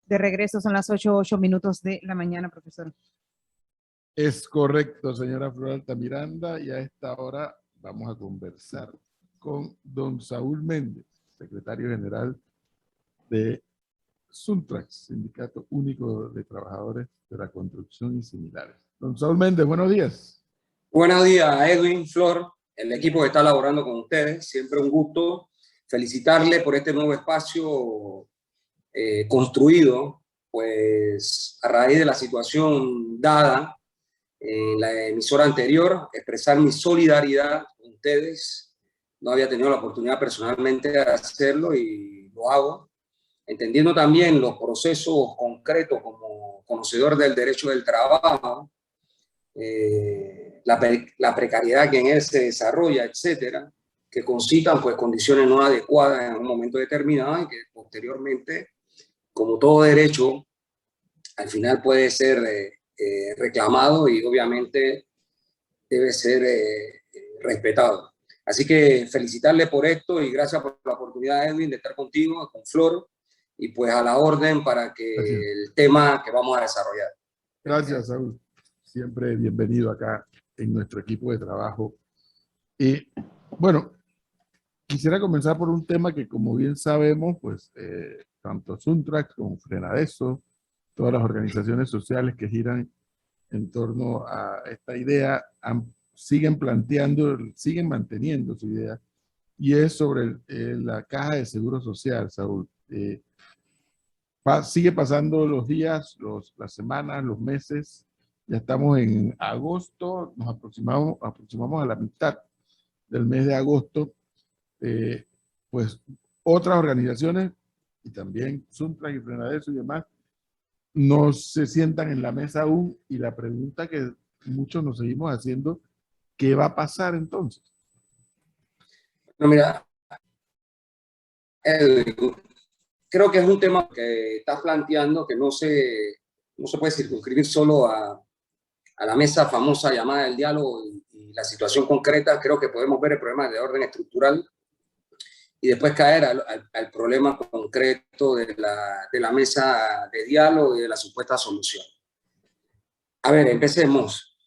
de regreso, son las 8:08 de la mañana, profesor. Es correcto, señora Flor Altamiranda, y a esta hora vamos a conversar con don Saúl Méndez, secretario general de Suntrax, Sindicato Único de Trabajadores de la Construcción y similares. Don Saúl Méndez, buenos días. Buenos días, Edwin, Flor, el equipo que está laborando con ustedes. Siempre un gusto felicitarle por este nuevo espacio construido, pues a raíz de la situación dada en la emisora anterior, expresar mi solidaridad con ustedes. No había tenido la oportunidad personalmente de hacerlo y lo hago, entendiendo también los procesos concretos como conocedor del derecho del trabajo, la precariedad que en él se desarrolla, etcétera, que concitan pues condiciones no adecuadas en un momento determinado y que posteriormente, como todo derecho, al final puede ser reclamado y obviamente debe ser respetado. Así que felicitarle por esto y gracias por la oportunidad, Edwin, de estar contigo, con Flor, y pues a la orden para que el tema que vamos a desarrollar. Gracias, Saúl. Siempre bienvenido acá en nuestro equipo de trabajo. Y bueno, quisiera comenzar por un tema que, como bien sabemos, pues tanto Suntrax como Frenadeso, todas las organizaciones sociales que giran en torno a esta idea, siguen planteando, siguen manteniendo su idea, y es sobre la caja de seguro social, Saúl. Sigue pasando los días, las semanas, los meses. Ya estamos en agosto, nos aproximamos a la mitad del mes de agosto. Pues otras organizaciones, y también Suntrax y Frenadeso y demás, no se sientan en la mesa aún, y la pregunta que muchos nos seguimos haciendo, ¿qué va a pasar entonces? No, mira, creo que es un tema que estás planteando que no se puede circunscribir solo a la mesa famosa llamada del diálogo y la situación concreta. Creo que podemos ver el problema de orden estructural y después caer al problema concreto de la mesa de diálogo y de la supuesta solución. A ver, empecemos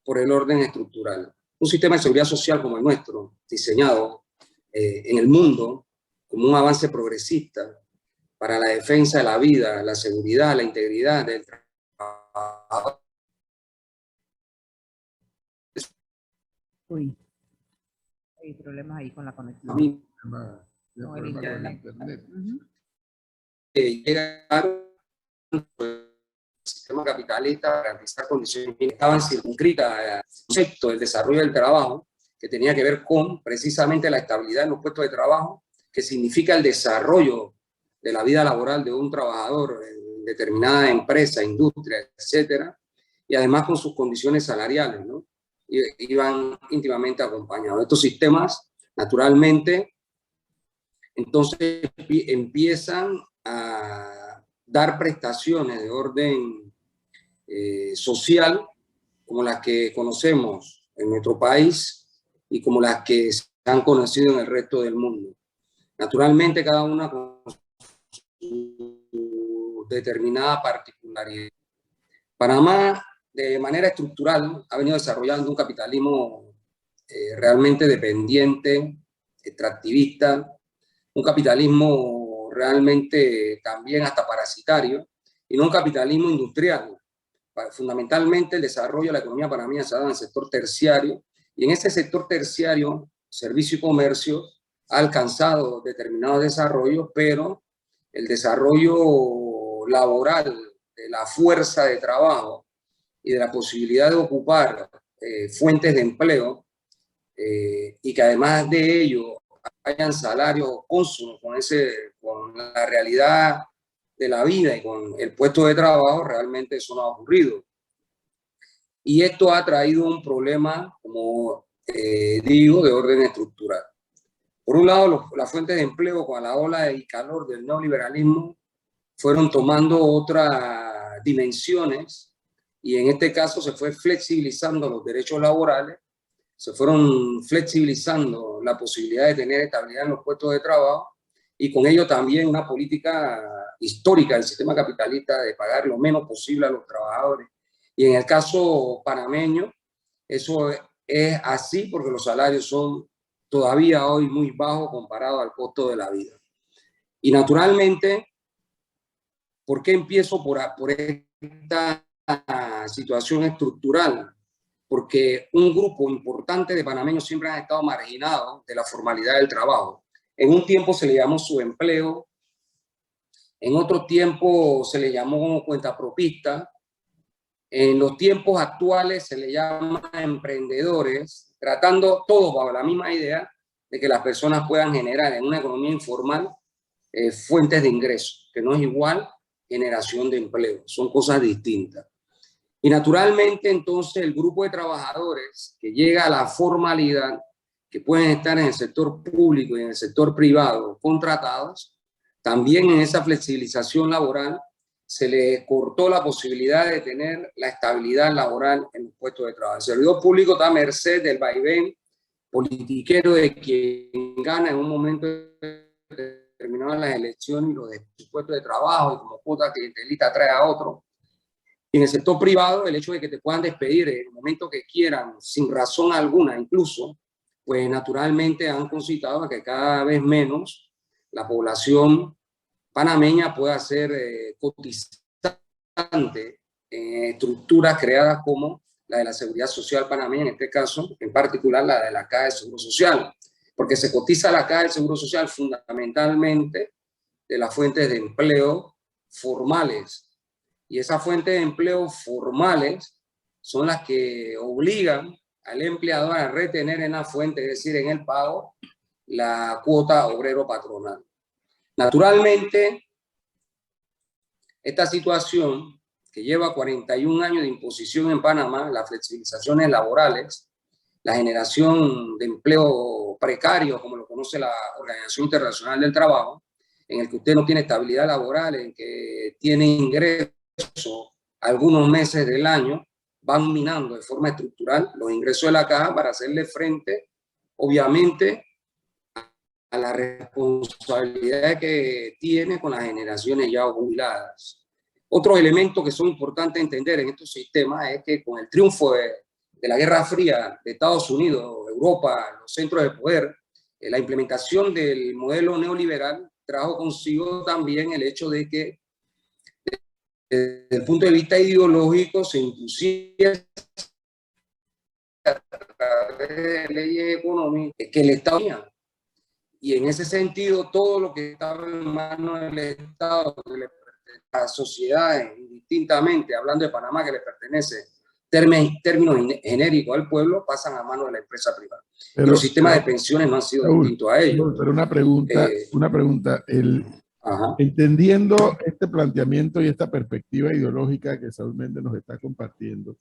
por el orden estructural. Un sistema de seguridad social como el nuestro, diseñado en el mundo como un avance progresista para la defensa de la vida, la seguridad, la integridad del trabajador. Uy, hay problemas ahí con la conexión. Con el internet. Llegaron el sistema capitalista para garantizar condiciones que estaban circunscritas al concepto del desarrollo del trabajo, que tenía que ver con precisamente la estabilidad en los puestos de trabajo, que significa el desarrollo de la vida laboral de un trabajador en determinada empresa, industria, etcétera, y además con sus condiciones salariales, ¿no? Iban íntimamente acompañados. Estos sistemas, naturalmente, entonces empiezan a dar prestaciones de orden social, como las que conocemos en nuestro país y como las que se han conocido en el resto del mundo. Naturalmente, cada una con su determinada particularidad. Panamá, de manera estructural, ha venido desarrollando un capitalismo realmente dependiente, extractivista, un capitalismo realmente también hasta parasitario, y no un capitalismo industrial. Fundamentalmente el desarrollo de la economía panameña se ha dado en el sector terciario, y en ese sector terciario, servicio y comercio, ha alcanzado determinados desarrollos, pero el desarrollo laboral de la fuerza de trabajo y de la posibilidad de ocupar fuentes de empleo y que además de ello hayan salarios cónsonos con la realidad de la vida y con el puesto de trabajo, realmente eso no ha ocurrido. Y esto ha traído un problema, como digo, de orden estructural. Por un lado, las fuentes de empleo con la ola y calor del neoliberalismo fueron tomando otras dimensiones, y en este caso se fue flexibilizando los derechos laborales, se fueron flexibilizando la posibilidad de tener estabilidad en los puestos de trabajo, y con ello también una política histórica del sistema capitalista de pagar lo menos posible a los trabajadores. Y en el caso panameño, eso es así porque los salarios son todavía hoy muy bajos comparado al costo de la vida. Y naturalmente, ¿por qué empiezo por esta situación estructural? Porque un grupo importante de panameños siempre han estado marginados de la formalidad del trabajo. En un tiempo se le llamó subempleo, en otro tiempo se le llamó cuentapropista, en los tiempos actuales se le llama emprendedores, tratando todos bajo la misma idea de que las personas puedan generar en una economía informal fuentes de ingresos, que no es igual generación de empleo, son cosas distintas. Y naturalmente entonces el grupo de trabajadores que llega a la formalidad, que pueden estar en el sector público y en el sector privado contratados, también en esa flexibilización laboral se le cortó la posibilidad de tener la estabilidad laboral en los puestos de trabajo. El servidor público está a merced del vaivén politiquero de quien gana en un momento determinado en las elecciones y los puestos de trabajo y como cuota clientelista trae a otro. Y en el sector privado, el hecho de que te puedan despedir en el momento que quieran, sin razón alguna incluso, pues naturalmente han concitado a que cada vez menos la población panameña pueda ser cotizante en estructuras creadas como la de la Seguridad Social panameña, en este caso, en particular la de la Caja de Seguro Social, porque se cotiza la Caja de Seguro Social fundamentalmente de las fuentes de empleo formales. Y esas fuentes de empleo formales son las que obligan al empleador a retener en la fuente, es decir, en el pago, la cuota obrero-patronal. Naturalmente, esta situación que lleva 41 años de imposición en Panamá, las flexibilizaciones laborales, la generación de empleo precario, como lo conoce la Organización Internacional del Trabajo, en el que usted no tiene estabilidad laboral, en que tiene ingresos algunos meses del año, van minando de forma estructural los ingresos de la caja para hacerle frente, obviamente, a la responsabilidad que tiene con las generaciones ya jubiladas. Otros elementos que son importantes entender en estos sistemas es que con el triunfo de la Guerra Fría de Estados Unidos, Europa, los centros de poder, la implementación del modelo neoliberal trajo consigo también el hecho de que desde el punto de vista ideológico se impusiera a través de leyes económicas que el Estado tenía. Y en ese sentido, todo lo que estaba en manos del Estado, que le pertenece a sociedades, indistintamente, hablando de Panamá, que le pertenece, términos genéricos al pueblo, pasan a manos de la empresa privada. Y los sistemas de pensiones no han sido distintos a ellos. Pero una pregunta. Entendiendo este planteamiento y esta perspectiva ideológica que Saúl Méndez nos está compartiendo,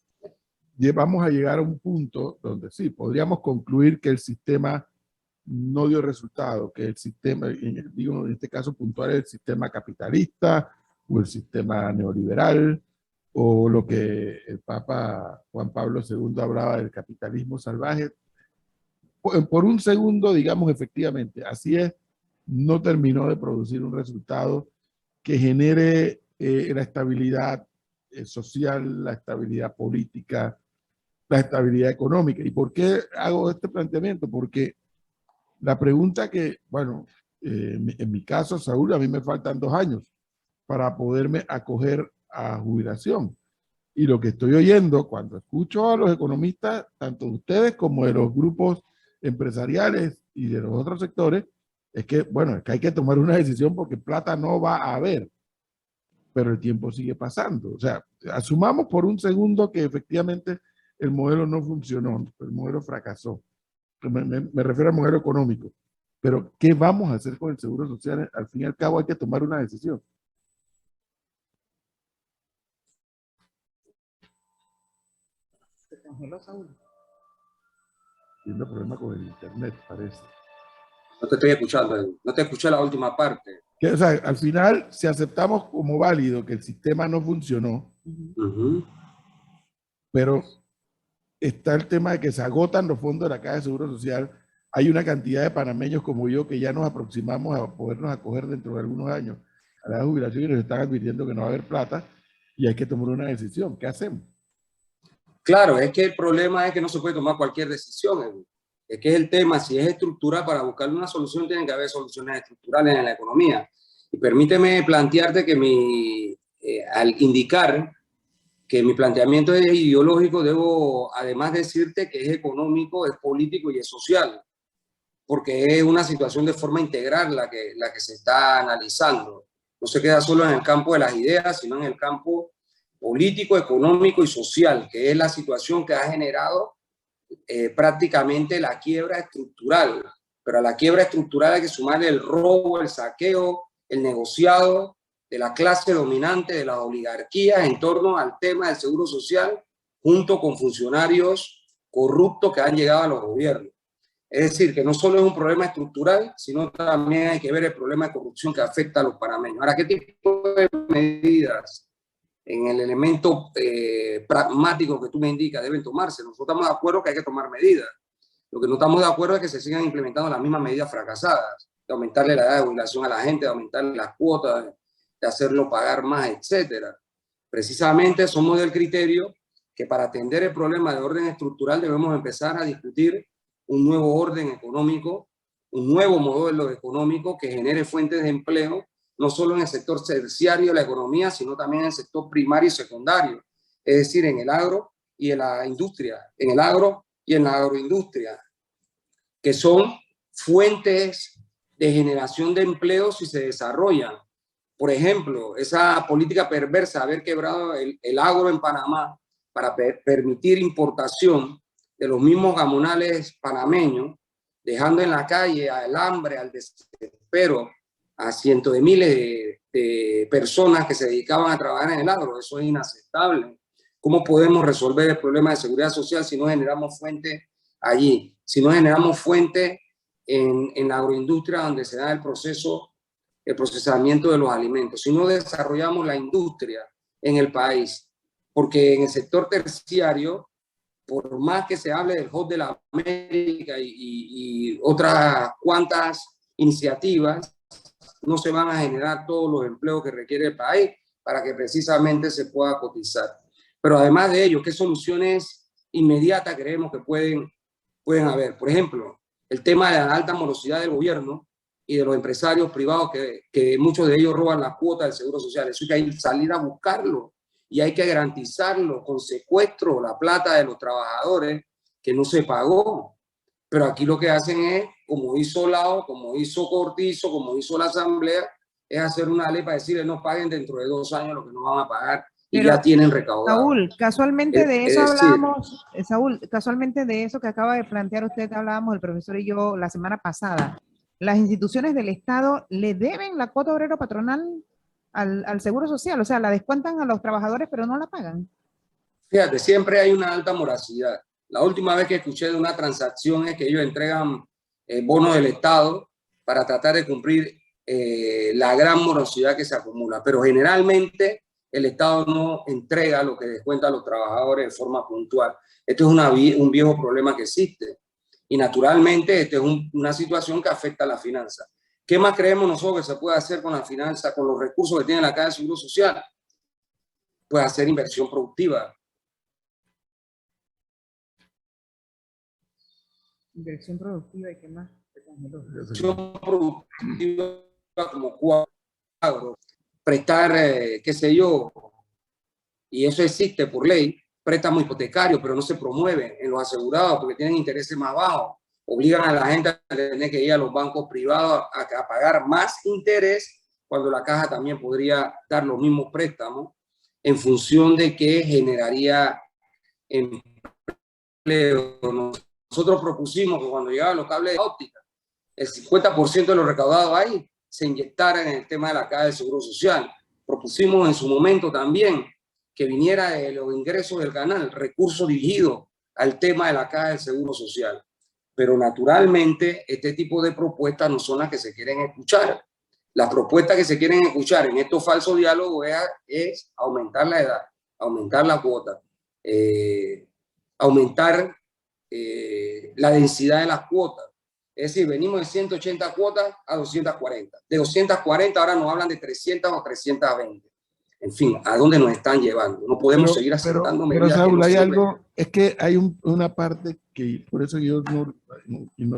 vamos a llegar a un punto donde sí, podríamos concluir que el sistema no dio resultado, que el sistema, digo en este caso puntual, el sistema capitalista o el sistema neoliberal o lo que el Papa Juan Pablo II hablaba del capitalismo salvaje. Por un segundo, digamos, efectivamente, así es, no terminó de producir un resultado que genere la estabilidad social, la estabilidad política, la estabilidad económica. ¿Y por qué hago este planteamiento? Porque la pregunta que, bueno, en mi caso, Saúl, a mí me faltan 2 años para poderme acoger a jubilación. Y lo que estoy oyendo cuando escucho a los economistas, tanto de ustedes como de los grupos empresariales y de los otros sectores, es que, bueno, es que hay que tomar una decisión porque plata no va a haber, pero el tiempo sigue pasando. O sea, asumamos por un segundo que efectivamente el modelo no funcionó, el modelo fracasó. Me refiero al modelo económico. Pero, ¿qué vamos a hacer con el seguro social? Al fin y al cabo hay que tomar una decisión. Se congeló, Saúl. Tiene problema con el internet, parece. No te estoy escuchando, no te escuché la última parte. Que, o sea, al final, si aceptamos como válido que el sistema no funcionó, pero está el tema de que se agotan los fondos de la Caja de Seguro Social, hay una cantidad de panameños como yo que ya nos aproximamos a podernos acoger dentro de algunos años a la jubilación y nos están advirtiendo que no va a haber plata y hay que tomar una decisión. ¿Qué hacemos? Claro, es que el problema es que no se puede tomar cualquier decisión. Es que es el tema, si es estructural, para buscar una solución tienen que haber soluciones estructurales en la economía. Y permíteme plantearte que al indicar que mi planteamiento es ideológico, debo además decirte que es económico, es político y es social, porque es una situación de forma integral la que se está analizando. No se queda solo en el campo de las ideas, sino en el campo político, económico y social, que es la situación que ha generado prácticamente la quiebra estructural. Pero a la quiebra estructural hay que sumarle el robo, el saqueo, el negociado de la clase dominante, de las oligarquías en torno al tema del seguro social, junto con funcionarios corruptos que han llegado a los gobiernos. Es decir, que no solo es un problema estructural, sino también hay que ver el problema de corrupción que afecta a los panameños. Ahora, ¿qué tipo de medidas en el elemento pragmático que tú me indicas deben tomarse? Nosotros estamos de acuerdo que hay que tomar medidas. Lo que no estamos de acuerdo es que se sigan implementando las mismas medidas fracasadas, de aumentarle la edad de jubilación a la gente, de aumentarle las cuotas, de hacerlo pagar más, etcétera. Precisamente somos del criterio que para atender el problema de orden estructural debemos empezar a discutir un nuevo orden económico, un nuevo modelo económico que genere fuentes de empleo, no solo en el sector terciario de la economía, sino también en el sector primario y secundario, es decir, en el agro y en la industria, en el agro y en la agroindustria, que son fuentes de generación de empleo si se desarrollan. Por ejemplo, esa política perversa de haber quebrado el agro en Panamá para permitir importación de los mismos gamonales panameños, dejando en la calle al hambre, al desespero, a cientos de miles de personas que se dedicaban a trabajar en el agro. Eso es inaceptable. ¿Cómo podemos resolver el problema de seguridad social si no generamos fuente allí? Si no generamos fuente en la agroindustria donde se da el procesamiento de los alimentos, si no desarrollamos la industria en el país, porque en el sector terciario, por más que se hable del Hub de la América y otras cuantas iniciativas, no se van a generar todos los empleos que requiere el país para que precisamente se pueda cotizar. Pero además de ello, ¿qué soluciones inmediatas creemos que pueden haber? Por ejemplo, el tema de la alta morosidad del gobierno y de los empresarios privados que muchos de ellos roban las cuotas del Seguro Social. Eso hay que salir a buscarlo y hay que garantizarlo con secuestro, la plata de los trabajadores que no se pagó. Pero aquí lo que hacen es, como hizo Lao, como hizo Cortizo, como hizo la Asamblea, es hacer una ley para decirles no paguen dentro de 2 años lo que no van a pagar y Pero, ya tienen recaudado. Saúl, casualmente de eso Es decir, hablábamos, Saúl, casualmente de eso que acaba de plantear usted, hablábamos el profesor y yo la semana pasada. Las instituciones del Estado le deben la cuota obrero patronal al Seguro Social, o sea, la descuentan a los trabajadores, pero no la pagan. fíjate, siempre hay una alta morosidad. La última vez que escuché de una transacción es que ellos entregan bonos del Estado para tratar de cumplir la gran morosidad que se acumula. Pero generalmente el Estado no entrega lo que descuenta a los trabajadores de forma puntual. Esto es un viejo problema que existe. Y naturalmente esta es una situación que afecta a la finanza. ¿Qué más creemos nosotros que se puede hacer con la finanza, con los recursos que tiene la Caja de Seguro Social? Pues hacer inversión productiva. Inversión productiva y qué más. Inversión productiva como cuadro, prestar, qué sé yo, y eso existe por ley, préstamo hipotecario, pero no se promueve en los asegurados porque tienen intereses más bajos. Obligan a la gente a tener que ir a los bancos privados a pagar más interés cuando la caja también podría dar los mismos préstamos en función de que generaría empleo. Nosotros propusimos que cuando llegaban los cables de óptica, el 50% de lo recaudado ahí se inyectara en el tema de la Caja de Seguro Social. Propusimos en su momento también que viniera de los ingresos del canal, recursos dirigidos al tema de la Caja de Seguro Social. Pero naturalmente este tipo de propuestas no son las que se quieren escuchar. Las propuestas que se quieren escuchar en estos falsos diálogos es aumentar la edad, aumentar la cuota, aumentar la densidad de las cuotas. Es decir, venimos de 180 cuotas a 240. De 240 ahora nos hablan de 300 o 320. En fin, ¿a dónde nos están llevando? No podemos seguir aceptando medidas Saúl, que no hay sirven. algo, es que hay una parte que, por eso yo no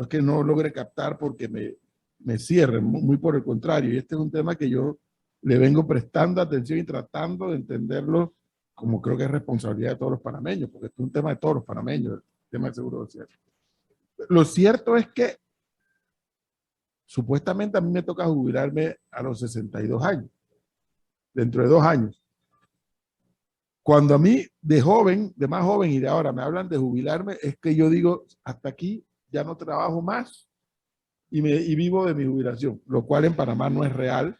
es que no logre captar porque me cierren, muy por el contrario, y este es un tema que yo le vengo prestando atención y tratando de entenderlo como creo que es responsabilidad de todos los panameños, porque es un tema de todos los panameños, el tema del seguro social. Lo cierto es que supuestamente a mí me toca jubilarme a los 62 años, dentro de 2 años. Cuando a mí de joven, de más joven y de ahora me hablan de jubilarme, es que yo digo, hasta aquí ya no trabajo más y vivo de mi jubilación, lo cual en Panamá no es real,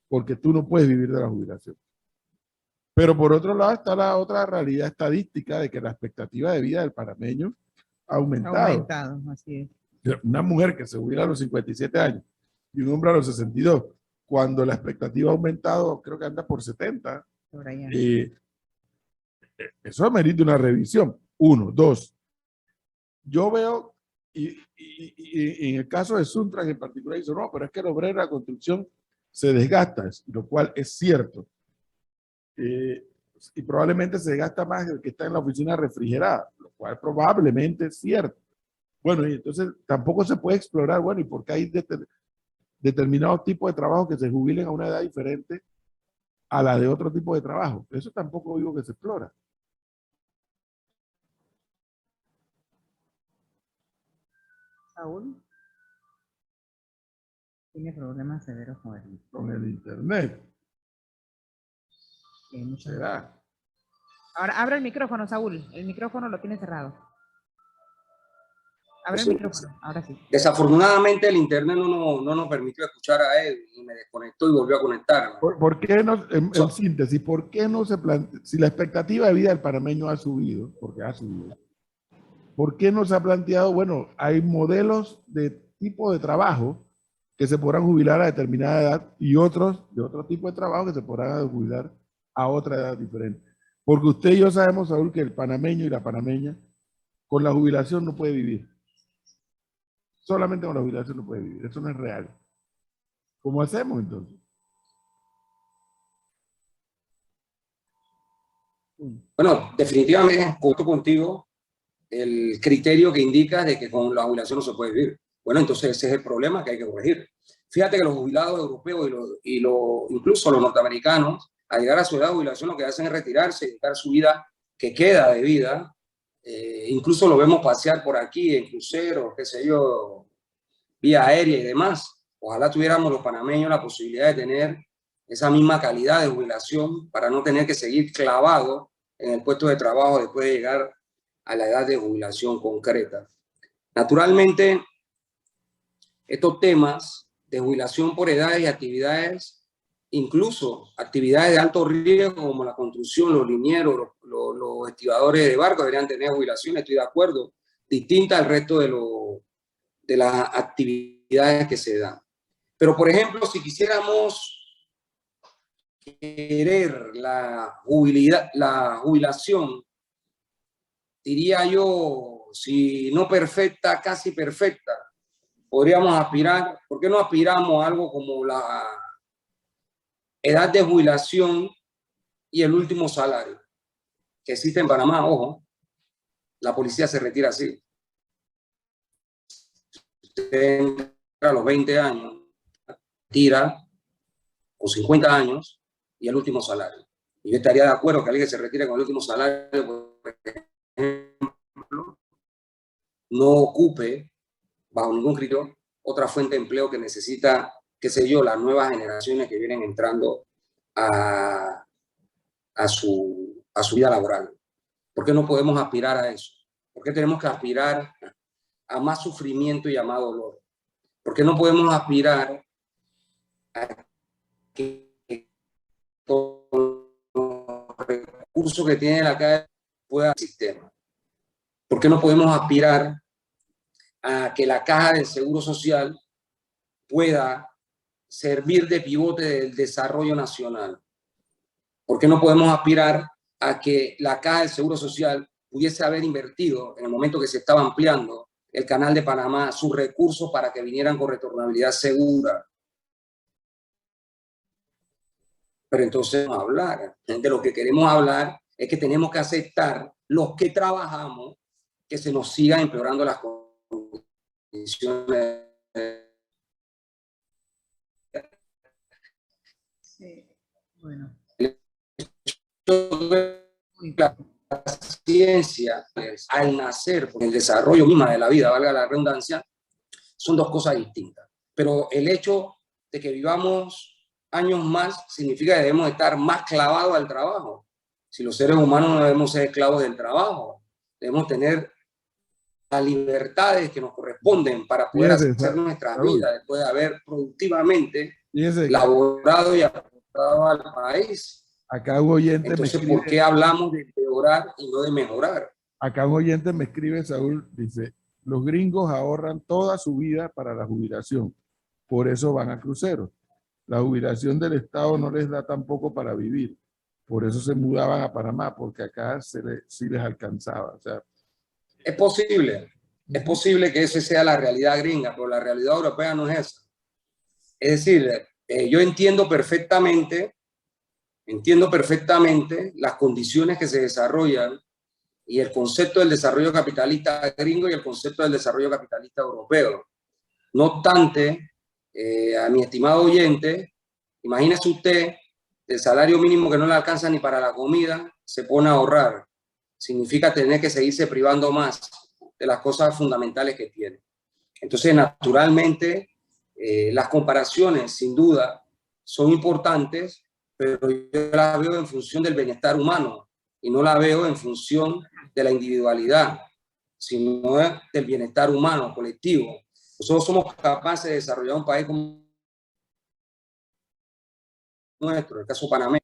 porque tú no puedes vivir de la jubilación. Pero por otro lado está la otra realidad estadística de que la expectativa de vida del panameño ha aumentado. Ha aumentado, así es. Una mujer que se jubila a los 57 años y un hombre a los 62, cuando la expectativa ha aumentado, creo que anda por 70. Por allá. Eso amerita una revisión. 1, 2. Yo veo, y en el caso de Suntran en particular, dice, no, pero es que el obrero de la construcción se desgasta, lo cual es cierto. Y probablemente se gasta más el que está en la oficina refrigerada, lo cual probablemente es cierto. Bueno, y entonces tampoco se puede explorar, bueno, ¿y por qué hay determinados tipos de trabajo que se jubilen a una edad diferente a la de otro tipo de trabajo? Eso tampoco digo que se explora. Saúl tiene problemas severos con el internet. ¿Será? Ahora abre el micrófono, Saúl. El micrófono lo tiene cerrado. Abre el micrófono, ahora sí. Desafortunadamente el internet no nos permitió escuchar a él y me desconectó y volvió a conectarme. ¿Por qué no, en síntesis, por qué no se plantea, si la expectativa de vida del panameño ha subido, porque ha subido, ¿por qué no se ha planteado, bueno, hay modelos de tipo de trabajo que se podrán jubilar a determinada edad y otros de otro tipo de trabajo que se podrán jubilar a otra edad diferente? Porque usted y yo sabemos, Saúl, que el panameño y la panameña con la jubilación no puede vivir. Solamente con la jubilación no puede vivir. Eso no es real. ¿Cómo hacemos entonces? Bueno, definitivamente junto contigo el criterio que indica de que con la jubilación no se puede vivir. Bueno, entonces ese es el problema que hay que corregir. Fíjate que los jubilados europeos incluso los norteamericanos, al llegar a su edad de jubilación, lo que hacen es retirarse y dedicar su vida que queda de vida. Incluso lo vemos pasear por aquí en cruceros, qué sé yo, vía aérea y demás. Ojalá tuviéramos los panameños la posibilidad de tener esa misma calidad de jubilación para no tener que seguir clavado en el puesto de trabajo después de llegar a la edad de jubilación concreta. Naturalmente, estos temas de jubilación por edades y actividades, incluso actividades de alto riesgo como la construcción, los linieros, los estibadores de barcos deberían tener jubilaciones, estoy de acuerdo, distintas al resto de las actividades que se dan. Pero, por ejemplo, si quisiéramos querer la jubilación, diría yo, si no perfecta, casi perfecta, podríamos aspirar, ¿por qué no aspiramos a algo como la edad de jubilación y el último salario? Que existe en Panamá, ojo, la policía se retira así. Usted entra a los 20 años, tira con 50 años y el último salario. Y yo estaría de acuerdo que alguien que se retire con el último salario, por ejemplo, no ocupe bajo ningún criterio otra fuente de empleo que necesita, qué sé yo, las nuevas generaciones que vienen entrando a su vida laboral. ¿Por qué no podemos aspirar a eso? ¿Por qué tenemos que aspirar a más sufrimiento y a más dolor? ¿Por qué no podemos aspirar a que con los recursos que tiene la calle pueda el sistema? ¿Por qué no podemos aspirar a que la caja del Seguro Social pueda servir de pivote del desarrollo nacional? ¿Por qué no podemos aspirar a que la caja del Seguro Social pudiese haber invertido en el momento que se estaba ampliando el Canal de Panamá, sus recursos para que vinieran con retornabilidad segura. Pero entonces vamos a hablar. De lo que queremos hablar es que tenemos que aceptar los que trabajamos que se nos sigan empeorando las condiciones. Sí. Bueno. La ciencia, al nacer, el desarrollo misma de la vida, valga la redundancia, son dos cosas distintas. Pero el hecho de que vivamos años más significa que debemos estar más clavados al trabajo. Si los seres humanos no debemos ser esclavos del trabajo, debemos tener las libertades que nos corresponden para poder hacer nuestra vida después de haber productivamente laborado y aportado al país. Acá un oyente Entonces, me escribe, ¿por qué hablamos de empeorar y no de mejorar? acá un oyente me escribe, Saúl, dice, los gringos ahorran toda su vida para la jubilación, por eso van a cruceros. La jubilación del Estado no les da tampoco para vivir, por eso se mudaban a Panamá, porque acá sí les alcanzaba. O sea, es posible que esa sea la realidad gringa, pero la realidad europea no es esa. Es decir, yo entiendo perfectamente las condiciones que se desarrollan y el concepto del desarrollo capitalista gringo y el concepto del desarrollo capitalista europeo. No obstante, a mi estimado oyente, imagínese usted el salario mínimo que no le alcanza ni para la comida, se pone a ahorrar. Significa tener que seguirse privando más de las cosas fundamentales que tiene. Entonces, naturalmente, las comparaciones, sin duda, son importantes, pero yo las veo en función del bienestar humano y no la veo en función de la individualidad, sino del bienestar humano, colectivo. Nosotros somos capaces de desarrollar un país como nuestro, el caso panameño,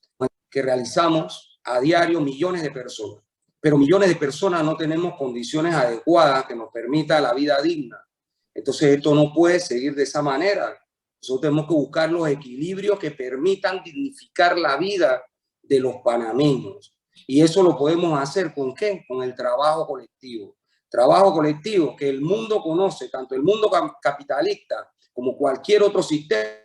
que realizamos a diario millones de personas, pero millones de personas no tenemos condiciones adecuadas que nos permita la vida digna. Entonces esto no puede seguir de esa manera. Nosotros tenemos que buscar los equilibrios que permitan dignificar la vida de los panameños. Y eso lo podemos hacer ¿con qué? Con el trabajo colectivo. Trabajo colectivo que el mundo conoce, tanto el mundo capitalista como cualquier otro sistema,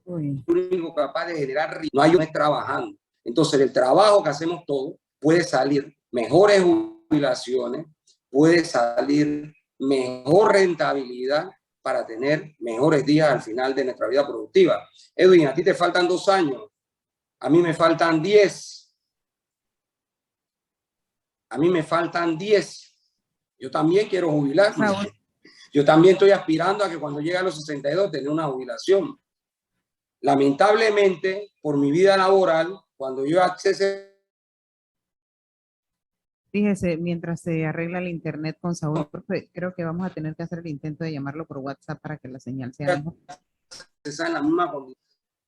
único capaz de generar riqueza. No hay uno trabajando. Entonces, el trabajo que hacemos todos puede salir mejores jubilaciones, puede salir mejor rentabilidad para tener mejores días al final de nuestra vida productiva. Edwin, a ti te faltan 2 años, a mí me faltan 10. A mí me faltan 10. Yo también quiero jubilarme. Yo también estoy aspirando a que cuando llegue a los 62 tener una jubilación. Lamentablemente, por mi vida laboral, cuando yo accesé... Fíjese, mientras se arregla el internet con Saúl, creo que vamos a tener que hacer el intento de llamarlo por WhatsApp para que la señal sea mejor. En la misma condición.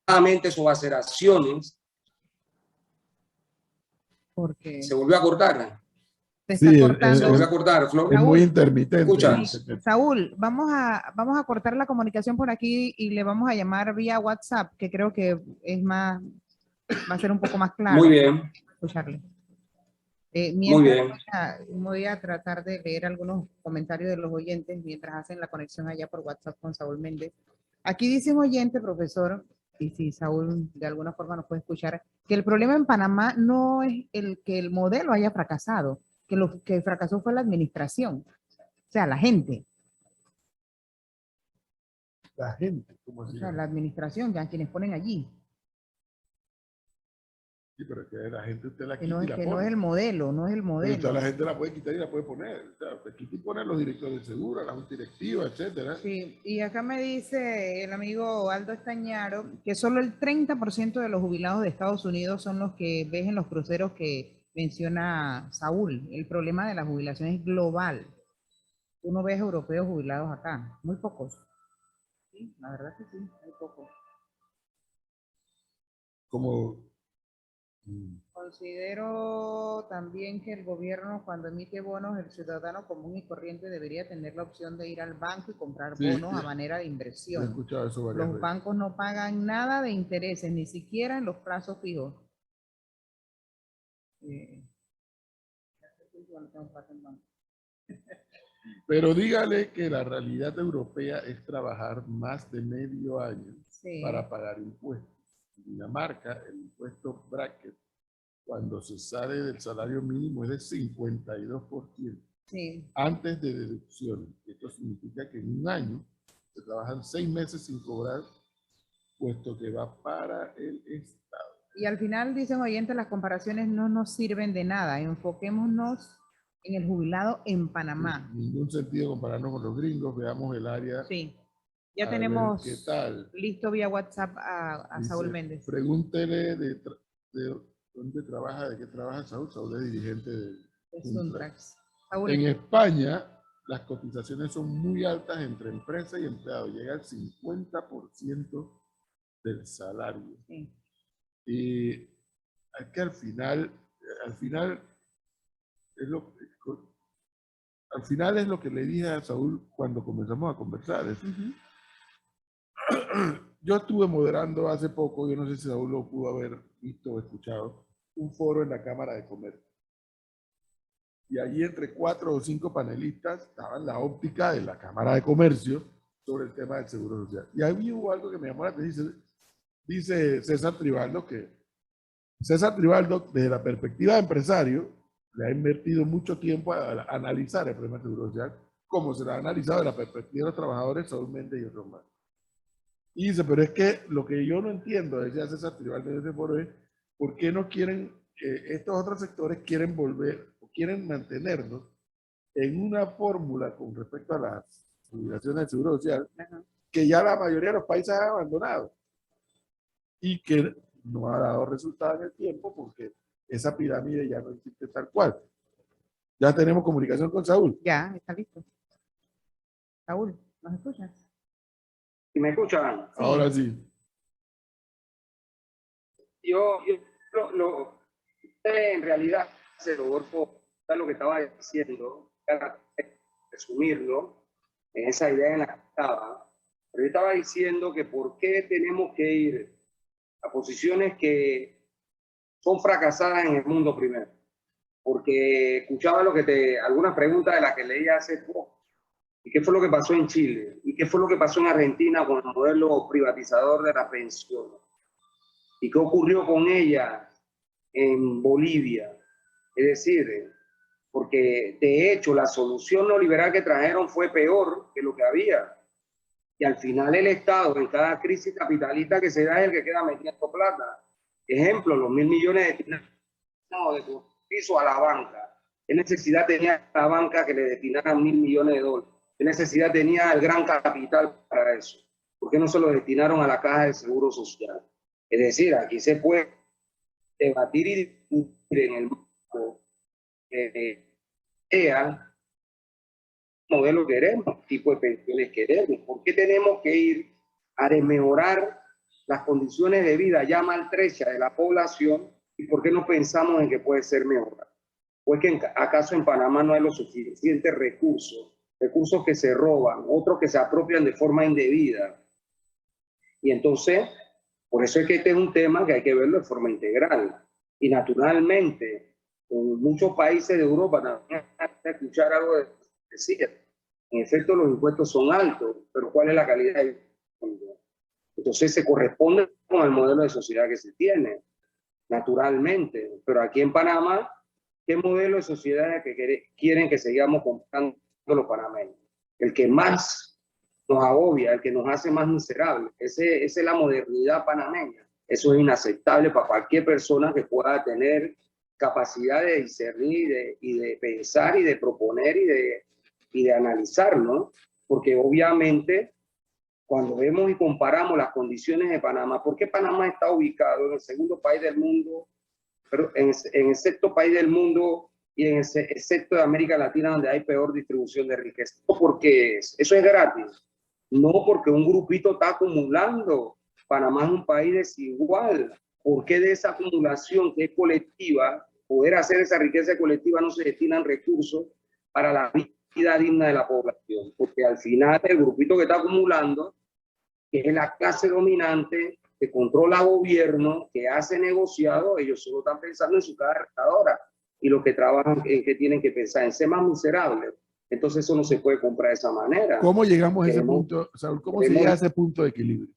Nuevamente, sus aceraciones. Porque se volvió a cortar. Se está cortando. Se volvió a cortar, Flor. Es muy intermitente. ¿Escuchas? Saúl, vamos a cortar la comunicación por aquí y le vamos a llamar vía WhatsApp, que creo que es más, va a ser un poco más claro. Muy bien. Escucharle. Muy bien. Voy a tratar de leer algunos comentarios de los oyentes mientras hacen la conexión allá por WhatsApp con Saúl Méndez. Aquí dice un oyente, profesor, y si Saúl de alguna forma nos puede escuchar, que el problema en Panamá no es el que el modelo haya fracasado, que lo que fracasó fue la administración, o sea, la gente. La gente, ¿cómo así? O sea, la administración, ya quienes ponen allí. Sí, pero que la gente usted la Que quita no, y la que pone. no es el modelo, no es el Pero modelo. la gente la puede quitar y la puede poner. O sea, pues quita y pone a los directores de seguro, a la junta directiva, etcétera. Sí, y acá me dice el amigo Aldo Estañaro que solo el 30% de los jubilados de Estados Unidos son los que ves en los cruceros que menciona Saúl. El problema de la jubilación es global. Tú no ves europeos jubilados acá, muy pocos. Sí, la verdad que sí, muy pocos. Como... Considero también que el gobierno, cuando emite bonos, el ciudadano común y corriente debería tener la opción de ir al banco y comprar bonos a manera de inversión. He escuchado eso varias Los veces. bancos no pagan nada de intereses, ni siquiera en los plazos fijos. Pero dígale que la realidad europea es trabajar más de medio año para pagar impuestos. En Dinamarca, el impuesto bracket, cuando se sale del salario mínimo, es de 52%. Antes de deducciones. Esto significa que en un año se trabajan 6 meses sin cobrar, puesto que va para el Estado. Y al final, dicen oyentes, las comparaciones no nos sirven de nada. Enfoquémonos en el jubilado en Panamá. En ningún sentido compararnos con los gringos. Veamos el área. Sí. Ya tenemos ¿Qué tal? listo vía WhatsApp a Dice, Saúl Méndez. Pregúntele de dónde trabaja, de qué trabaja Saúl. Saúl es dirigente de Suntrax. En España, las cotizaciones son muy altas entre empresa y empleado. Llega al 50% del salario. Sí. Y es que al final es lo que le dije a Saúl cuando comenzamos a conversar. Yo estuve moderando hace poco, yo no sé si Saúl lo pudo haber visto o escuchado, un foro en la Cámara de Comercio. Y allí entre 4 o 5 panelistas estaban la óptica de la Cámara de Comercio sobre el tema del Seguro Social. Y ahí hubo algo que me llamó la atención. Dice César Tribaldo que desde la perspectiva de empresario le ha invertido mucho tiempo a analizar el problema del Seguro Social, como se lo ha analizado desde la perspectiva de los trabajadores, Saúl Méndez y otros más. Y dice, pero es que lo que yo no entiendo, decía César Tribaldo en ese foro, es por qué no quieren, estos otros sectores quieren volver, o quieren mantenernos en una fórmula con respecto a las jubilaciones del Seguro Social, que ya la mayoría de los países han abandonado y que no ha dado resultados en el tiempo porque esa pirámide ya no existe tal cual. Ya tenemos comunicación con Saúl. Ya, está listo. Saúl, ¿nos escuchas? ¿Y me escuchan? Sí. Ahora sí. Yo en realidad, Rodolfo, lo que estaba diciendo, para resumirlo, en esa idea en la que estaba, pero yo estaba diciendo que por qué tenemos que ir a posiciones que son fracasadas en el mundo primero. Porque escuchaba algunas preguntas de las que leía hace poco. ¿Y qué fue lo que pasó en Chile? ¿Y qué fue lo que pasó en Argentina con el modelo privatizador de la pensión? ¿Y qué ocurrió con ella en Bolivia? Es decir, porque de hecho la solución neoliberal que trajeron fue peor que lo que había. Y al final el Estado, en cada crisis capitalista que se da, es el que queda metiendo plata. Ejemplo, los 1.000 millones destinados de piso a la banca. ¿Qué necesidad tenía la banca que le destinaran 1.000 millones de dólares? ¿Qué necesidad tenía el gran capital para eso? ¿Por qué no se lo destinaron a la Caja de Seguro Social? Es decir, aquí se puede debatir y discutir en el marco modelo queremos, tipo de pensiones queremos. ¿Por qué tenemos que ir a desmejorar las condiciones de vida ya maltrechas de la población y por qué no pensamos en que puede ser mejorado? ¿O es que acaso en Panamá no hay los suficientes recursos que se roban, otros que se apropian de forma indebida? Y entonces, por eso es que este es un tema que hay que verlo de forma integral. Y naturalmente, en muchos países de Europa también hay que escuchar algo de decir. En efecto, los impuestos son altos, pero ¿cuál es la calidad de vida? Entonces se corresponde con el modelo de sociedad que se tiene, naturalmente. Pero aquí en Panamá, ¿qué modelo de sociedad es que quieren que sigamos comprando los panameños? El que más nos agobia, el que nos hace más miserables. Esa es la modernidad panameña. Eso es inaceptable para cualquier persona que pueda tener capacidad de discernir y de pensar y de proponer y de analizar, ¿no? Porque obviamente cuando vemos y comparamos las condiciones de Panamá, ¿por qué Panamá está ubicado en el segundo país del mundo, pero en el sexto país del mundo y en el sexto de América Latina donde hay peor distribución de riqueza? ¿Por qué eso es gratis? No, porque un grupito está acumulando. Panamá es un país desigual. ¿Por qué de esa acumulación que es colectiva, poder hacer esa riqueza colectiva, no se destinan recursos para la vida digna de la población? Porque al final el grupito que está acumulando, que es la clase dominante, que controla gobierno, que hace negociado, ellos solo están pensando en su caja restadora. y los que trabajan en que tienen que pensar en ser más miserables. Entonces eso no se puede comprar de esa manera. ¿Cómo llegamos a ese punto, Saúl? ¿Cómo se llega a ese punto de equilibrio?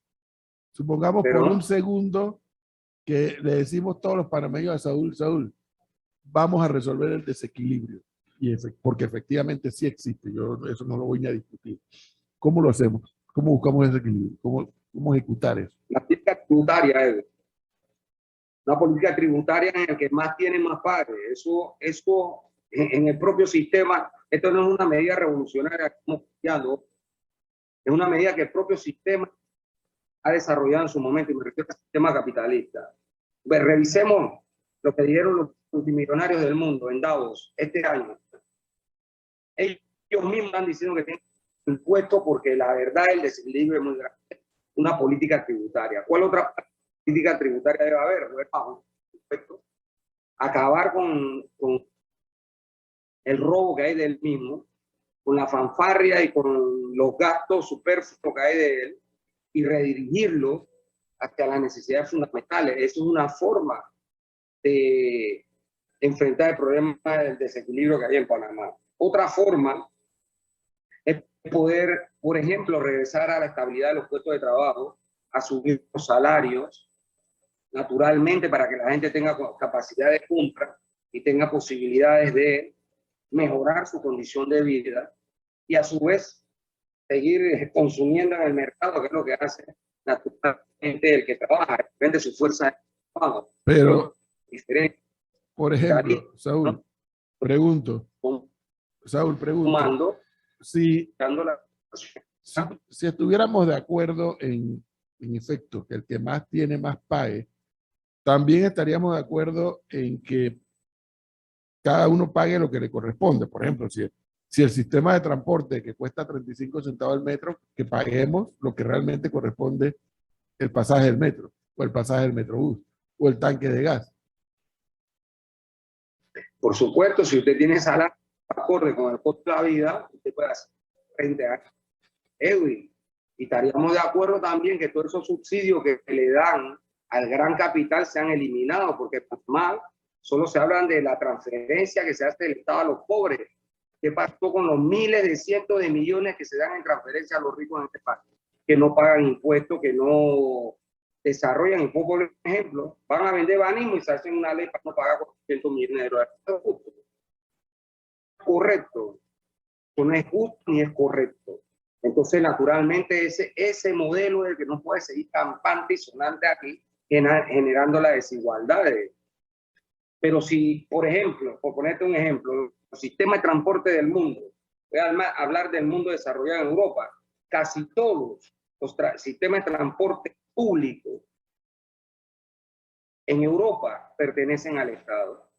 Supongamos por un segundo que le decimos todos los panameños a Saúl, vamos a resolver el desequilibrio. Porque efectivamente sí existe, yo eso no lo voy ni a discutir. ¿Cómo lo hacemos? ¿Cómo buscamos ese equilibrio? ¿Cómo ejecutar eso? La política tributaria, una política tributaria en el que más tiene más pague. Eso en el propio sistema, esto no es una medida revolucionaria que estamos planteando, es una medida que el propio sistema ha desarrollado en su momento, y me refiero al sistema capitalista. Pues revisemos lo que dijeron los multimillonarios del mundo en Davos este año. Ellos mismos están diciendo que tienen impuestos porque la verdad el desequilibrio es muy grande. Una política tributaria. ¿Cuál otra política tributaria debe haber? Acabar con el robo que hay del mismo, con la fanfarria y con los gastos superfluos que hay de él, y redirigirlo hacia las necesidades fundamentales. Eso es una forma de enfrentar el problema del desequilibrio que hay en Panamá. Otra forma es poder, por ejemplo, regresar a la estabilidad de los puestos de trabajo, a subir los salarios, naturalmente, para que la gente tenga capacidad de compra y tenga posibilidades de mejorar su condición de vida, y a su vez seguir consumiendo en el mercado, que es lo que hace naturalmente el que trabaja, vende su fuerza de trabajo. Pero, diferente. por ejemplo, Saúl, pregunto, si estuviéramos de acuerdo en efecto que el que más tiene más pague, también estaríamos de acuerdo en que cada uno pague lo que le corresponde. Por ejemplo, si el sistema de transporte que cuesta 35 centavos el metro, que paguemos lo que realmente corresponde el pasaje del metro, o el pasaje del metrobús, o el tanque de gas. Por supuesto, si usted tiene salario acorde con el costo de la vida, usted puede hacer frente a Edwin. Y estaríamos de acuerdo también que todos esos subsidios que le dan al gran capital sean eliminados, porque más solo se hablan de la transferencia que se hace del Estado a los pobres. ¿Qué pasó con los miles de cientos de millones que se dan en transferencia a los ricos en este país? Que no pagan impuestos, que no desarrollan. Y por ejemplo, van a vender banismo y se hacen una ley para no pagar 400 millones de dólares. ¿Eso es justo? Correcto. Eso no es justo ni es correcto. Entonces, naturalmente, ese modelo es el que no puede seguir campante y sonante aquí, generando las desigualdades. Pero si, por ejemplo, por ponerte un ejemplo, el sistema de transporte del mundo, voy a hablar del mundo desarrollado en Europa, casi todos los sistemas de transporte público en Europa pertenecen al Estado.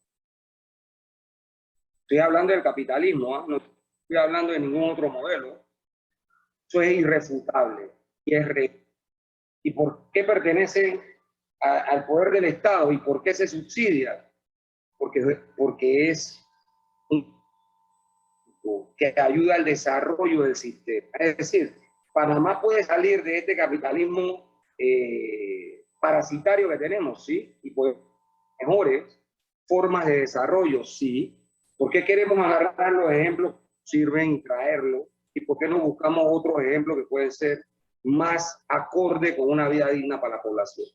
Estoy hablando del capitalismo, no estoy hablando de ningún otro modelo. Eso es irrefutable y es real. ¿Y por qué pertenece al poder del Estado y por qué se subsidia? Porque es que ayuda al desarrollo del sistema. Es decir, Panamá puede salir de este capitalismo parasitario que tenemos, ¿sí? Y pues mejores formas de desarrollo, sí. ¿Por qué queremos agarrar los ejemplos que sirven y traerlos? ¿Y por qué no buscamos otros ejemplos que pueden ser más acorde con una vida digna para la población?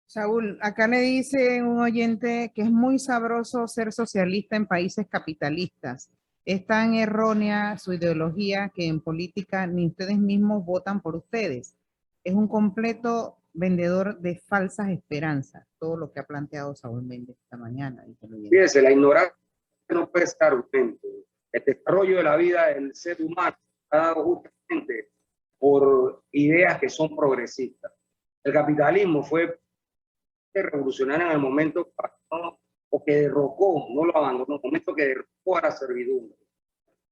Saúl, acá le dice un oyente que es muy sabroso ser socialista en países capitalistas. Es tan errónea su ideología que en política ni ustedes mismos votan por ustedes. Es un completo vendedor de falsas esperanzas, todo lo que ha planteado Saúl Méndez esta mañana. Fíjese, la ignorancia no puede ser argumento. El desarrollo de la vida del ser humano ha dado justamente por ideas que son progresistas. El capitalismo fue revolucionario en el momento o que derrocó, no lo abandonó, en el momento que derrocó a la servidumbre.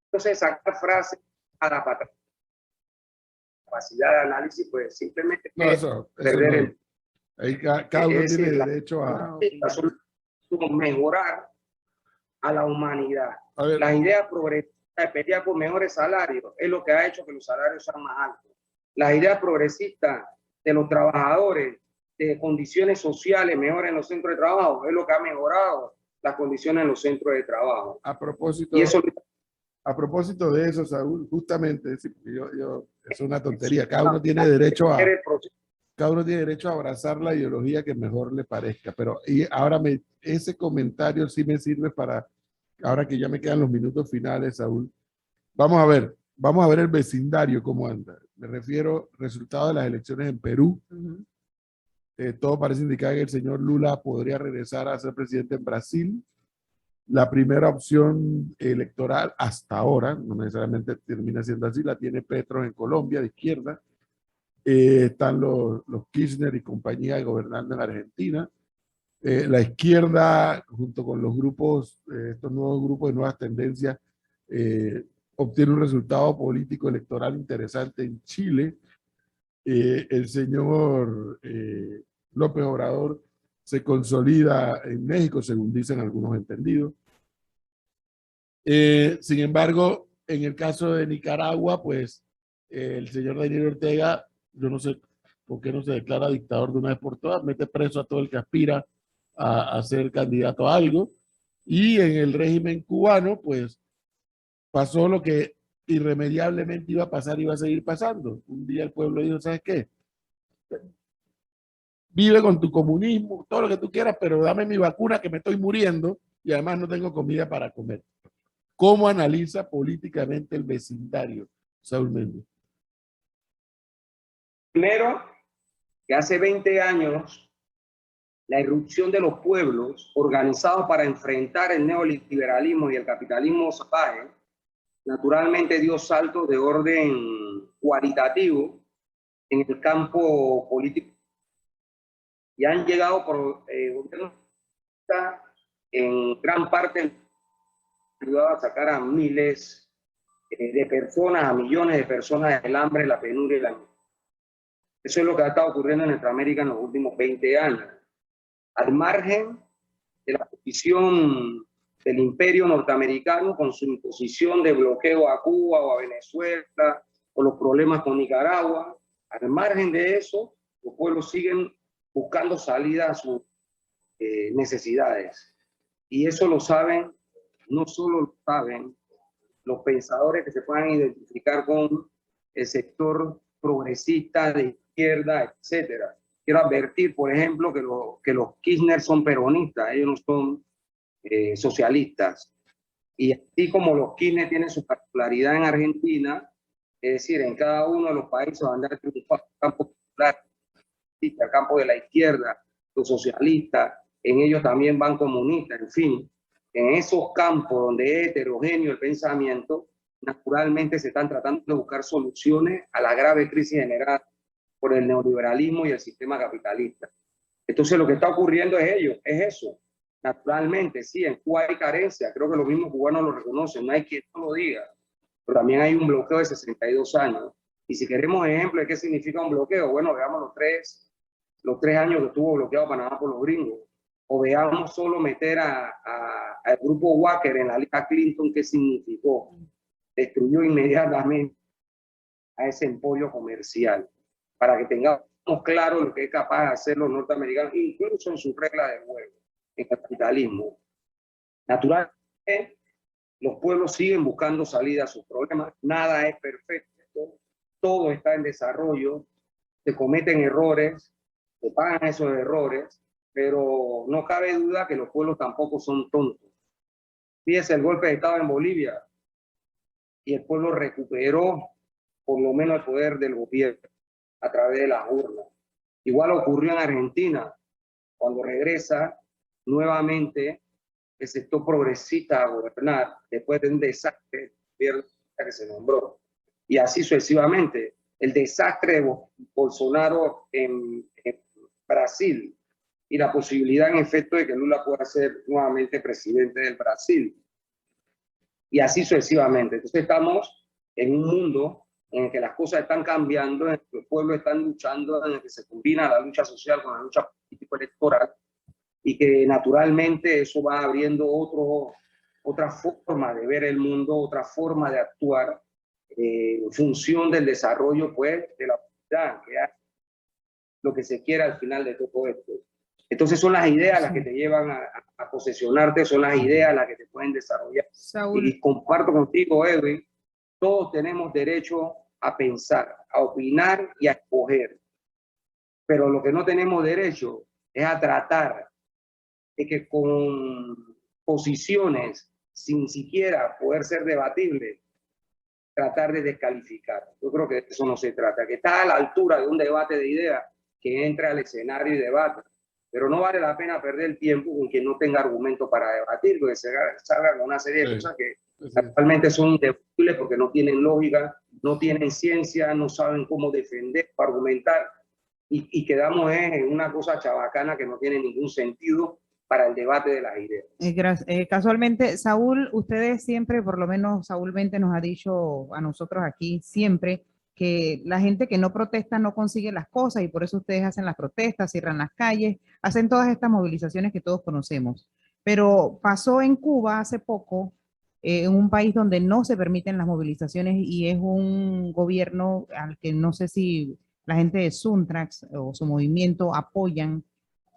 Entonces, sacar frases a la capacidad de análisis, pues simplemente no, eso perder no. Ahí cada uno tiene derecho a mejorar a la humanidad. Las ideas progresistas de pelear por mejores salarios es lo que ha hecho que los salarios sean más altos. Las ideas progresistas de los trabajadores de condiciones sociales mejores en los centros de trabajo, es lo que ha mejorado las condiciones en los centros de trabajo. A propósito, Y eso a propósito de eso, Saúl, justamente, sí, es una tontería, cada uno tiene derecho a abrazar la ideología que mejor le parezca, pero ahora ese comentario sí me sirve para, ahora que ya me quedan los minutos finales, Saúl, vamos a ver el vecindario cómo anda. Me refiero al resultado de las elecciones en Perú. Todo parece indicar que el señor Lula podría regresar a ser presidente en Brasil. La primera opción electoral hasta ahora, no necesariamente termina siendo así, la tiene Petro en Colombia, de izquierda. Están los Kirchner y compañía gobernando en Argentina. La izquierda, junto con los grupos, estos nuevos grupos de nuevas tendencias, obtiene un resultado político electoral interesante en Chile. El señor López Obrador se consolida en México, según dicen algunos entendidos. Sin embargo, en el caso de Nicaragua, pues el señor Daniel Ortega, yo no sé por qué no se declara dictador de una vez por todas, mete preso a todo el que aspira a ser candidato a algo. Y en el régimen cubano, pues pasó lo que irremediablemente iba a pasar y iba a seguir pasando. Un día el pueblo dijo, ¿sabes qué? Vive con tu comunismo, todo lo que tú quieras, pero dame mi vacuna que me estoy muriendo y además no tengo comida para comer. ¿Cómo analiza políticamente el vecindario, Saúl Méndez? Primero, que hace 20 años la irrupción de los pueblos organizados para enfrentar el neoliberalismo y el capitalismo salvaje naturalmente dio saltos de orden cualitativo en el campo político y han llegado por en gran parte ayudado a sacar a miles de personas, a millones de personas del hambre, la penuria y la miseria. Eso es lo que ha estado ocurriendo en nuestra América en los últimos 20 años. Al margen de la posición del imperio norteamericano con su imposición de bloqueo a Cuba o a Venezuela o los problemas con Nicaragua, al margen de eso, los pueblos siguen buscando salida a sus necesidades. Y eso lo saben, no solo lo saben los pensadores que se puedan identificar con el sector progresista de izquierda, etcétera. Quiero advertir, por ejemplo, que los Kirchner son peronistas, ellos no son socialistas. Y así como los Kirchner tienen su particularidad en Argentina, es decir, en cada uno de los países van a triunfar el campo popular, el campo de la izquierda, los socialistas, en ellos también van comunistas, en fin. En esos campos donde es heterogéneo el pensamiento, naturalmente se están tratando de buscar soluciones a la grave crisis generada por el neoliberalismo y el sistema capitalista. Entonces lo que está ocurriendo es eso. Naturalmente, sí, en Cuba hay carencia, creo que los mismos cubanos lo reconocen, no hay quien no lo diga, pero también hay un bloqueo de 62 años. Y si queremos ejemplo de qué significa un bloqueo, bueno, veamos los tres años que estuvo bloqueado Panamá por los gringos. O veamos solo meter al grupo Walker en la Liga Clinton, ¿qué significó? Destruyó inmediatamente a ese emporio comercial, para que tengamos claro lo que es capaz de hacer los norteamericanos, incluso en sus reglas de juego, en el capitalismo. Naturalmente, los pueblos siguen buscando salida a sus problemas, nada es perfecto, todo está en desarrollo, se cometen errores, se pagan esos errores, pero no cabe duda que los pueblos tampoco son tontos. Fíjese el golpe de Estado en Bolivia y el pueblo recuperó por lo menos el poder del gobierno a través de las urnas. Igual ocurrió en Argentina, cuando regresa nuevamente el sector progresista a gobernar después de un desastre que se nombró. Y así sucesivamente. El desastre de Bolsonaro en Brasil y la posibilidad en efecto de que Lula pueda ser nuevamente presidente del Brasil. Y así sucesivamente. Entonces estamos en un mundo en el que las cosas están cambiando, en el que los pueblos están luchando, en el que se combina la lucha social con la lucha político-electoral y que naturalmente eso va abriendo otra forma de ver el mundo, otra forma de actuar en función del desarrollo pues, de la sociedad, que lo que se quiera al final de todo esto. Entonces son las ideas las que te llevan a posesionarte, son las ideas las que te pueden desarrollar. Saúl. Y comparto contigo, Edwin, todos tenemos derecho a pensar, a opinar y a escoger. Pero lo que no tenemos derecho es a tratar de que con posiciones sin siquiera poder ser debatibles, tratar de descalificar. Yo creo que de eso no se trata, que está a la altura de un debate de ideas, que entre al escenario y debate. Pero no vale la pena perder el tiempo con quien no tenga argumento para debatir, porque se salgan una serie de cosas que actualmente son indebatibles porque no tienen lógica, no tienen ciencia, no saben cómo defender, argumentar, y quedamos en una cosa chabacana que no tiene ningún sentido para el debate de las ideas. Casualmente, Saúl, ustedes siempre, por lo menos Saúl Vente nos ha dicho a nosotros aquí siempre, que la gente que no protesta no consigue las cosas y por eso ustedes hacen las protestas, cierran las calles, hacen todas estas movilizaciones que todos conocemos. Pero pasó en Cuba hace poco, en un país donde no se permiten las movilizaciones y es un gobierno al que no sé si la gente de Suntrax o su movimiento apoyan.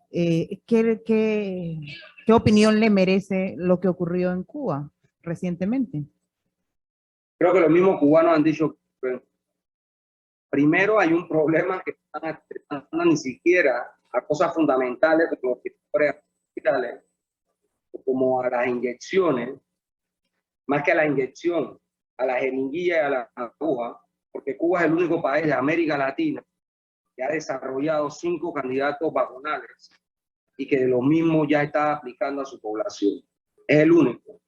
¿Qué opinión le merece lo que ocurrió en Cuba recientemente? Creo que los mismos cubanos han dicho que primero hay un problema que están afectando ni siquiera a cosas fundamentales como los hospitales, como a las inyecciones, más que a la inyección, a la jeringuilla y a la aguja, porque Cuba es el único país de América Latina que ha desarrollado 5 candidatos vacunales y que de los mismos ya está aplicando a su población. Es el único.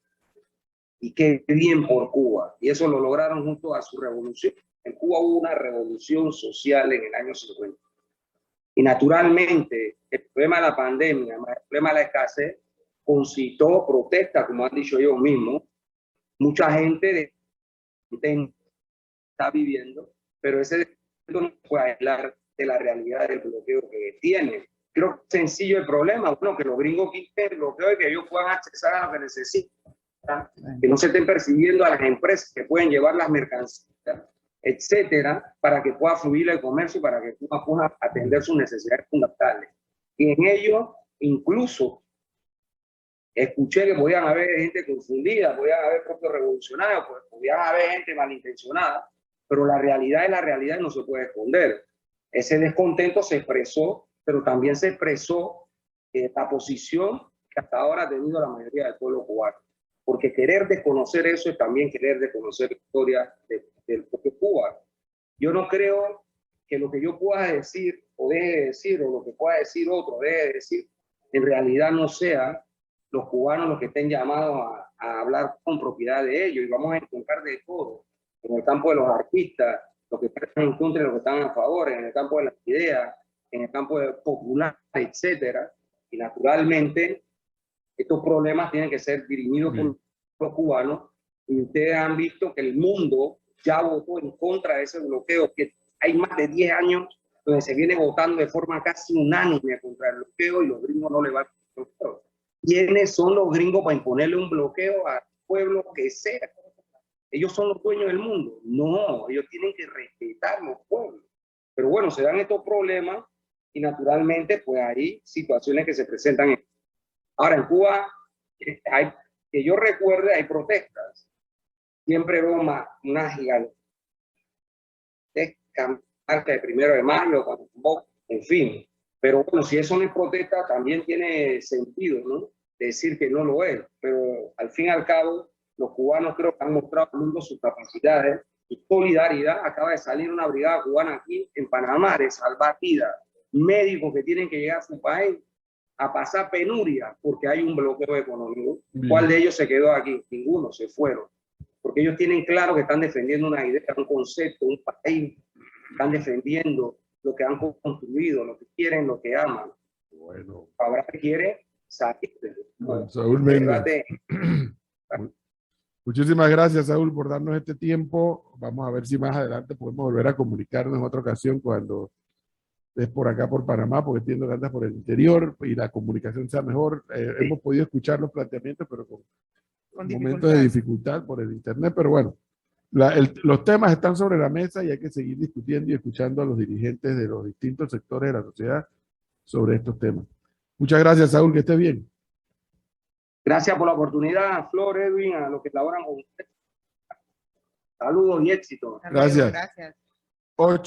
Y qué bien por Cuba. Y eso lo lograron junto a su revolución. En Cuba hubo una revolución social en el año 50. Y naturalmente, el problema de la pandemia, el problema de la escasez, concitó protestas, como han dicho ellos mismos. Mucha gente está viviendo, pero ese no puede aislar de la realidad del bloqueo que tiene. Creo que es sencillo el problema, bueno, que los gringos quiten el bloqueo y que ellos puedan acceder a lo que necesitan, que no se estén persiguiendo a las empresas que pueden llevar las mercancías, etcétera, para que pueda fluir el comercio, para que pueda atender sus necesidades fundamentales. Y en ello, incluso, escuché que podían haber gente confundida, podían haber propios revolucionarios, podían haber gente malintencionada, pero la realidad es la realidad y no se puede esconder. Ese descontento se expresó, pero también se expresó la posición que hasta ahora ha tenido la mayoría del pueblo cubano. Porque querer desconocer eso es también querer desconocer la historia del propio Cuba. Yo no creo que lo que yo pueda decir o deje de decir, o lo que pueda decir otro deje de decir, en realidad no sea los cubanos los que estén llamados a hablar con propiedad de ellos. Y vamos a encontrar de todo. En el campo de los artistas, los que están en contra y los que están a favor, en el campo de las ideas, en el campo popular, etcétera. Y naturalmente, estos problemas tienen que ser dirimidos por los cubanos. Y ustedes han visto que el mundo ya votó en contra de ese bloqueo, que hay más de 10 años donde se viene votando de forma casi unánime contra el bloqueo y los gringos no le van a bloqueo. ¿Quiénes son los gringos para imponerle un bloqueo al pueblo que sea? Ellos son los dueños del mundo. No, ellos tienen que respetar los pueblos. Pero bueno, se dan estos problemas y naturalmente pues hay situaciones que se presentan. Ahora en Cuba, que yo recuerde, hay protestas. Siempre veo una gigantesca marca de 1 de mayo, en fin. Pero bueno, si eso no es protesta, también tiene sentido, ¿no? Decir que no lo es. Pero al fin y al cabo, los cubanos creo que han mostrado al mundo sus capacidades y solidaridad. Acaba de salir una brigada cubana aquí en Panamá de salvar vidas. Médicos que tienen que llegar a su país a pasar penuria porque hay un bloqueo económico. ¿Cuál de ellos se quedó aquí? Ninguno, se fueron. Porque ellos tienen claro que están defendiendo una idea, un concepto, un país. Están defendiendo lo que han construido, lo que quieren, lo que aman. Bueno. Ahora quiere salir. Bueno, Saúl Méndez. Muchísimas gracias, Saúl, por darnos este tiempo. Vamos a ver si más adelante podemos volver a comunicarnos en otra ocasión cuando estés por acá, por Panamá, porque entiendo que andas por el interior y la comunicación sea mejor. Sí. Hemos podido escuchar los planteamientos, pero con momentos de dificultad por el internet, pero bueno, Los temas están sobre la mesa y hay que seguir discutiendo y escuchando a los dirigentes de los distintos sectores de la sociedad sobre estos temas. Muchas gracias, Saúl, que esté bien. Gracias por la oportunidad, Flor, Edwin, a los que laboran con ustedes. Saludos y éxito. Gracias. Gracias. 8.